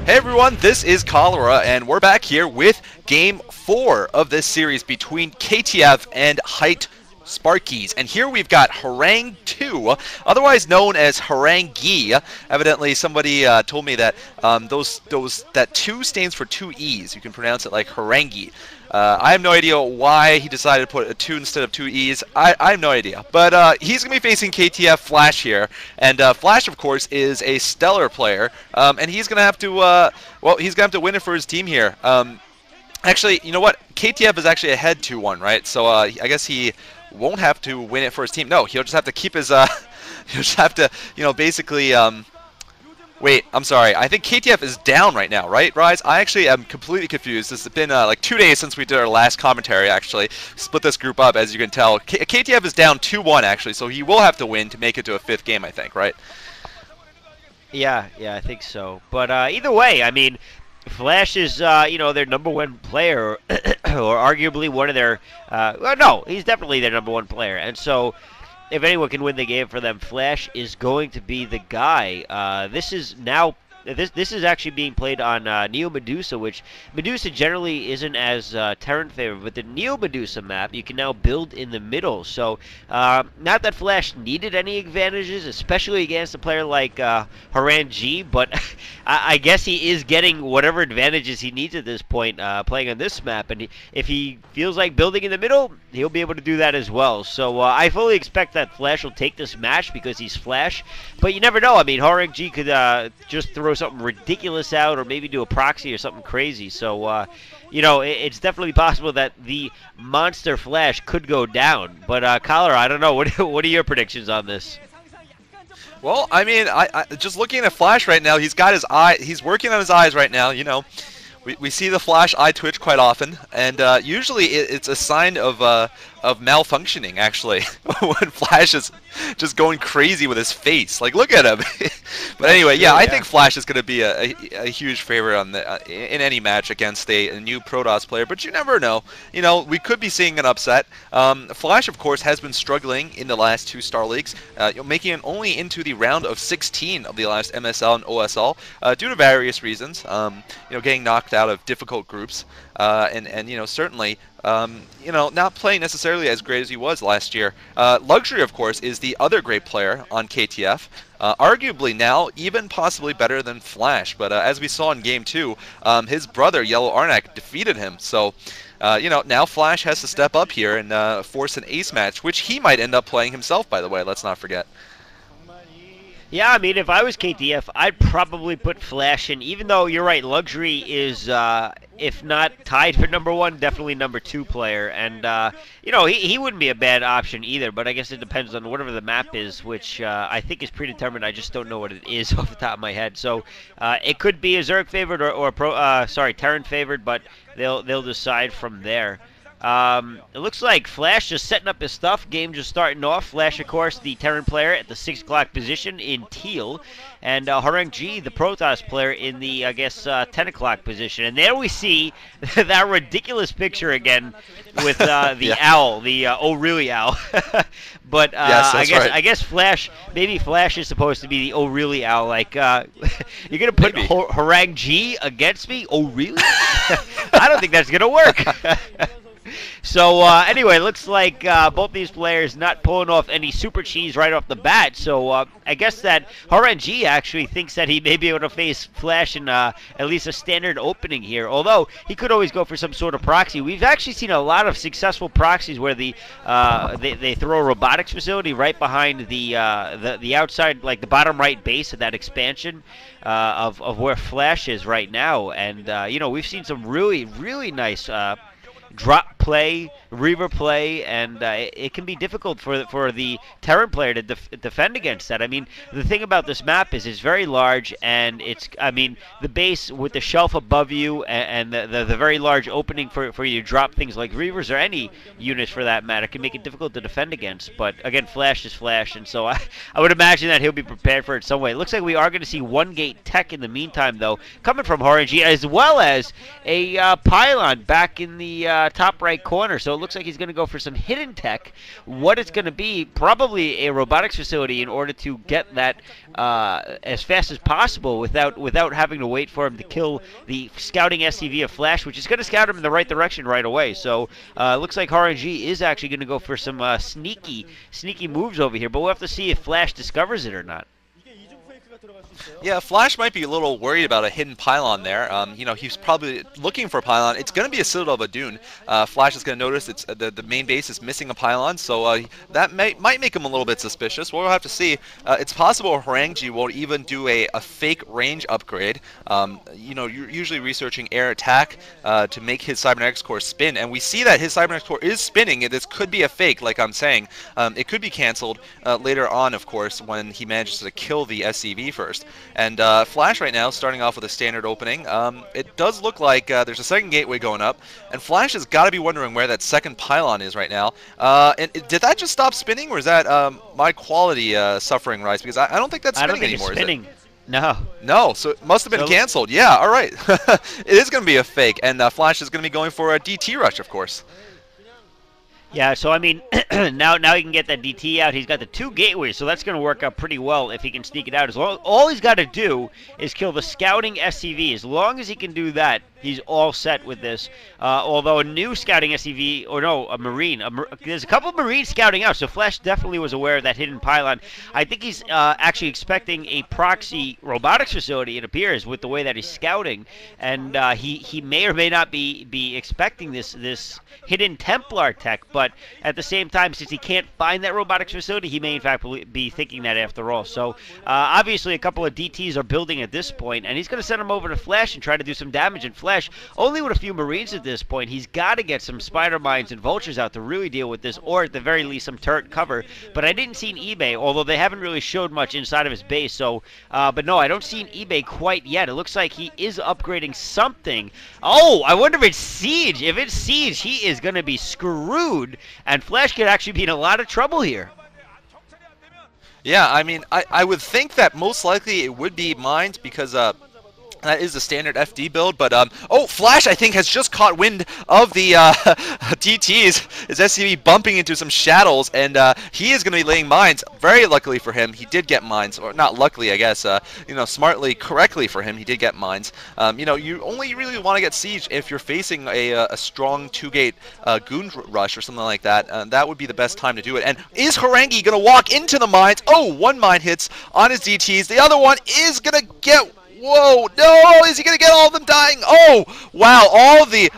Hey everyone, this is Cholera, and we're back here with Game 4 of this series between KTF and Height Sparkyz. And here we've got Horang2, otherwise known as Horang2. Evidently, somebody told me that that 2 stands for 2 E's. You can pronounce it like Horangi. I have no idea why he decided to put a 2 instead of 2 E's. I have no idea. But he's going to be facing KTF Flash here. And Flash, of course, is a stellar player. And he's going to have to, he's going to have to win it for his team here. Actually, you know what? KTF is actually ahead 2-1, right? So I guess he won't have to win it for his team. No, he'll just have to keep his, he'll just have to, basically, wait, I'm sorry. I think KTF is down right now, right, Rise? I actually am completely confused. It's been like 2 days since we did our last commentary, actually. Split this group up, as you can tell. KTF is down 2-1, actually, so he will have to win to make it to a 5th game, I think, right? Yeah, I think so. But either way, I mean, Flash is, their #1 player, or arguably one of their, well, no, he's definitely their #1 player. And so, if anyone can win the game for them, Flash is going to be the guy. This is actually being played on Neo Medusa, which Medusa generally isn't as Terran favored, but the Neo Medusa map you can now build in the middle. So not that Flash needed any advantages, especially against a player like Horang2, but I guess he is getting whatever advantages he needs at this point playing on this map. And if he feels like building in the middle, he'll be able to do that as well. So I fully expect that Flash will take this match because he's Flash. But you never know. I mean, Horang2 could just throw something ridiculous out, or maybe do a proxy or something crazy. So, it's definitely possible that the monster Flash could go down. But, Cholera, I don't know. What are your predictions on this? Well, I mean, I just looking at Flash right now, he's got his eye. He's working on his eyes right now. We see the Flash eye twitch quite often, and usually it's a sign of malfunctioning, actually, when Flash is just going crazy with his face. Like, look at him. But anyway, yeah, I think Flash is going to be a huge favorite on in any match against a new Protoss player, but you never know. We could be seeing an upset. Flash, of course, has been struggling in the last 2 Star Leagues, making it only into the round of 16 of the last MSL and OSL due to various reasons. Getting knocked out of difficult groups, and certainly not playing necessarily as great as he was last year. Luxury, of course, is the other great player on KTF, arguably now even possibly better than Flash, but as we saw in Game 2, his brother, Yellow Arnak, defeated him, so now Flash has to step up here and force an ace match, which he might end up playing himself, by the way, let's not forget. Yeah, I mean, if I was KTF, I'd probably put Flash in, even though you're right, Luxury is, if not tied for #1, definitely #2 player. And, he wouldn't be a bad option either, but I guess it depends on whatever the map is, which I think is predetermined. I just don't know what it is off the top of my head. So it could be a Zerg favored or Terran favored, but they'll decide from there. It looks like Flash just setting up his stuff. Game just starting off. Flash, of course, the Terran player at the 6 o'clock position in teal. And Horang2, the Protoss player, in the, 10 o'clock position. And there we see that ridiculous picture again with the owl, the oh really owl. But yes, I guess Flash, maybe Flash is supposed to be the oh really owl. Like, you're going to put Horang2 against me? Oh really? I don't think that's going to work. So, anyway, looks like both these players not pulling off any super cheese right off the bat. So, I guess that Horang2 actually thinks that he may be able to face Flash in at least a standard opening here. Although, he could always go for some sort of proxy. We've actually seen a lot of successful proxies where they throw a robotics facility right behind the outside, like the bottom right base of that expansion of where Flash is right now. And, we've seen some really, really nice drop play, Reaver play, and it can be difficult for the Terran player to defend against that. I mean, the thing about this map is it's very large, and the base with the shelf above you and the very large opening for you to drop things like Reavers or any units for that matter can make it difficult to defend against. But again, Flash is Flash, and so I would imagine that he'll be prepared for it some way. It looks like we are going to see 1 gate tech in the meantime, though, coming from Horang2, as well as a pylon back in the top right right corner. So it looks like he's going to go for some hidden tech. What it's going to be, probably a robotics facility in order to get that as fast as possible without having to wait for him to kill the scouting SCV of Flash, which is going to scout him in the right direction right away. So it looks like Horang2 is actually going to go for some sneaky moves over here, but we'll have to see if Flash discovers it or not. Yeah, Flash might be a little worried about a hidden pylon there. You know, he's probably looking for a pylon. It's going to be a Citadel of Adun. Flash is going to notice it's the main base is missing a pylon, so that might make him a little bit suspicious. We'll have to see. It's possible Horang2 will even do a fake range upgrade. You know, you're usually researching air attack to make his cybernetics core spin, and we see that his cybernetics core is spinning. This could be a fake, like I'm saying. It could be canceled later on, of course, when he manages to kill the SCV first. And Flash right now starting off with a standard opening. It does look like there's a second gateway going up, and Flash has got to be wondering where that second pylon is right now. And did that just stop spinning, or is that my quality suffering, Rice? Because I don't think that's spinning anymore. It's spinning. Is it? No. No, so it must have been canceled. Yeah, all right. It is going to be a fake, and Flash is going to be going for a DT rush, of course. Yeah, so I mean, now he can get that DT out. He's got the 2 gateways, so that's going to work out pretty well if he can sneak it out. All he's got to do is kill the scouting SCV. As long as he can do that, he's all set with this. Although a new scouting SCV, or no, a Marine. There's a couple of Marines scouting out, so Flash definitely was aware of that hidden pylon. I think he's actually expecting a proxy robotics facility, it appears, with the way that he's scouting. And he may or may not be expecting this hidden Templar tech, but at the same time, since he can't find that robotics facility, he may in fact be thinking that after all. So obviously a couple of DTs are building at this point, and he's going to send them over to Flash and try to do some damage in Flash. Only with a few Marines at this point. He's got to get some Spider Mines and Vultures out to really deal with this, or at the very least some turret cover. But I didn't see an eBay, although they haven't really showed much inside of his base. So, but no, I don't see an eBay quite yet. It looks like he is upgrading something. Oh, I wonder if it's Siege. If it's Siege, he is going to be screwed, and Flash could actually be in a lot of trouble here. Yeah, I mean, I would think that most likely it would be mines because that is the standard FD build, but oh, Flash I think has just caught wind of the DTs. His SCV bumping into some shadows, and he is going to be laying mines. Very luckily for him, he did get mines, or not luckily, I guess. You know, smartly, correctly for him, he did get mines. You know, you only really want to get siege if you're facing a strong 2-gate goon rush or something like that. That would be the best time to do it. And is Horang2 going to walk into the mines? Oh, one mine hits on his DTs. The other one is going to get. Whoa, no, is he going to get all of them dying? Oh, wow, all of the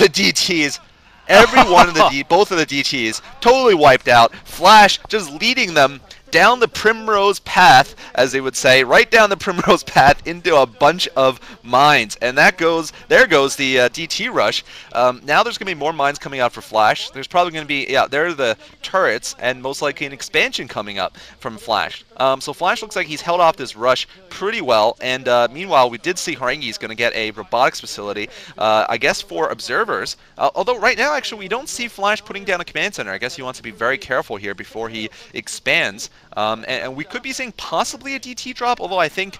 DTs, every one of both of the DTs, totally wiped out. Flash just leading them down the primrose path, as they would say, right down the primrose path into a bunch of mines. And there goes the DT rush. Now there's going to be more mines coming out for Flash. There's probably going to be, yeah, there are the turrets, and most likely an expansion coming up from Flash. So Flash looks like he's held off this rush pretty well, and meanwhile, we did see Horang2 is going to get a robotics facility, I guess for observers. Although right now, actually, we don't see Flash putting down a command center. I guess he wants to be very careful here before he expands. And we could be seeing possibly a DT drop, although I think,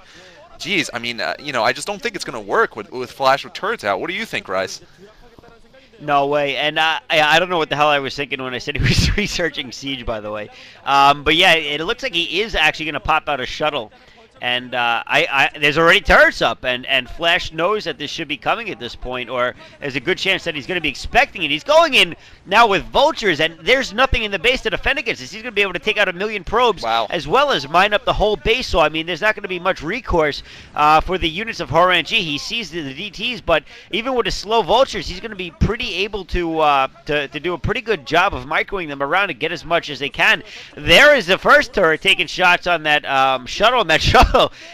geez, I mean, you know, I just don't think it's going to work with Flash with turrets out. What do you think, Rice? No way, and I don't know what the hell I was thinking when I said he was researching Siege, by the way. But yeah, it looks like he is actually going to pop out a shuttle. And there's already turrets up, and Flash knows that this should be coming at this point, or there's a good chance that he's going to be expecting it. He's going in now with Vultures, and there's nothing in the base to defend against this. He's going to be able to take out 1,000,000 probes, as well as mine up the whole base. So, I mean, there's not going to be much recourse for the units of Horang2. He sees the DTs, but even with his slow Vultures, he's going to be pretty able to do a pretty good job of microing them around and get as much as they can. There is the first turret taking shots on that shuttle, and that shuttle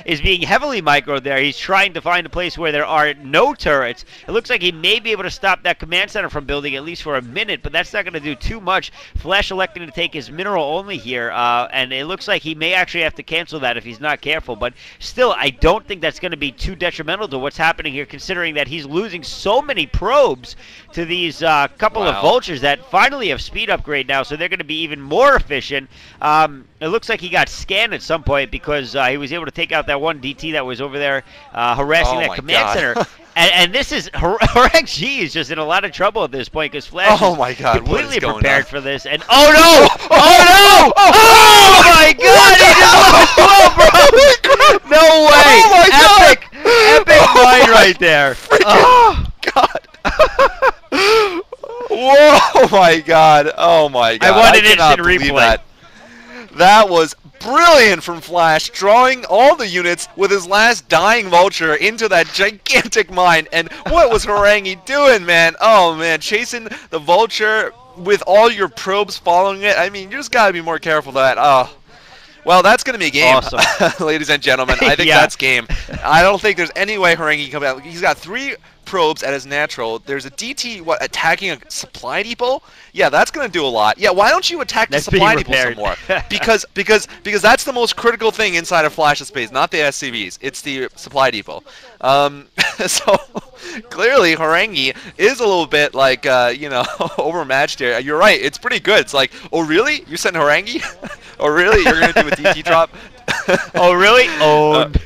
is being heavily microed there. He's trying to find a place where there are no turrets. It looks like he may be able to stop that command center from building at least for a minute, but that's not going to do too much. Flash electing to take his mineral only here, and it looks like he may actually have to cancel that if he's not careful, but still, I don't think that's going to be too detrimental to what's happening here, considering that he's losing so many probes to these couple of Vultures that finally have speed upgrade now, so they're going to be even more efficient. It looks like he got scanned at some point because he was able to take out that one DT that was over there harassing that command center. And this is Horang2 is just in a lot of trouble at this point because Flash Oh is my God, what completely is going prepared on? for this. And oh no! Oh no! Oh my God! He just lost 12, bro! No way! Oh my God! Epic fight right there. Oh God! Whoa! Oh my God! Oh my God! I want an cannot instant believe replay. that. That was brilliant from Flash, drawing all the units with his last dying vulture into that gigantic mine. And what was Horang2 doing, man? Oh man, chasing the vulture with all your probes following it. I mean, you just gotta be more careful of that. Oh. Well, that's going to be game, Awesome. ladies and gentlemen. I think Yeah. that's game. I don't think there's any way Horang2 can come out. He's got 3 probes at his natural. There's a DT, attacking a supply depot? Yeah, that's going to do a lot. Yeah, why don't you attack the That's being supply depot some repaired. more? Because that's the most critical thing inside of Flash's space, not the SCVs. It's the supply depot. So clearly Horang2 is a little bit like overmatched here. You're right. It's pretty good. It's like, oh really? You sent Horang2? Oh really? You're gonna do a DT drop? Oh really? Owned.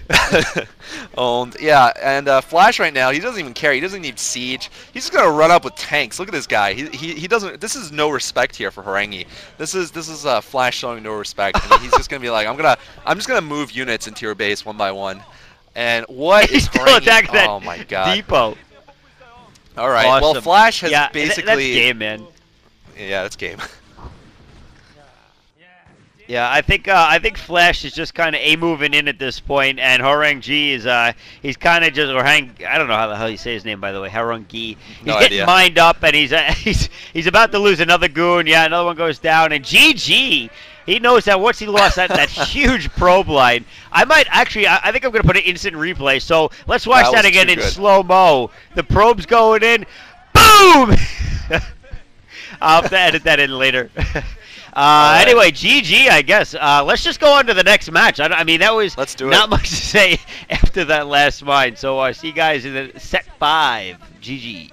Owned. Yeah. And Flash right now, he doesn't even care. He doesn't need siege. He's just gonna run up with tanks. Look at this guy. He doesn't. This is no respect here for Horang2. This is Flash showing no respect. I mean, he's just gonna be like, I'm just gonna move units into your base one by one. And what He's is still Horang2? attacking that Oh my God. depot. All right. Awesome. Well, Flash has Yeah, basically. that's game, man. Yeah, that's game. Yeah, I think Flash is just kind of moving in at this point, and Horang2 is he's kind of just I don't know how the hell you say his name, by the way, Horang2. He's No getting idea. mined up, and he's about to lose another goon. Yeah, another one goes down, and GG. He knows that once he lost that huge probe line, I might actually I think I'm gonna put an instant replay. So let's watch That that was again too in good. slow mo. The probe's going in, boom. I'll have to edit that in later. Right. Anyway, GG, I guess. Let's just go on to the next match. I mean, that was Let's do not it. much to say after that last mine. So see you guys in the set 5. GG.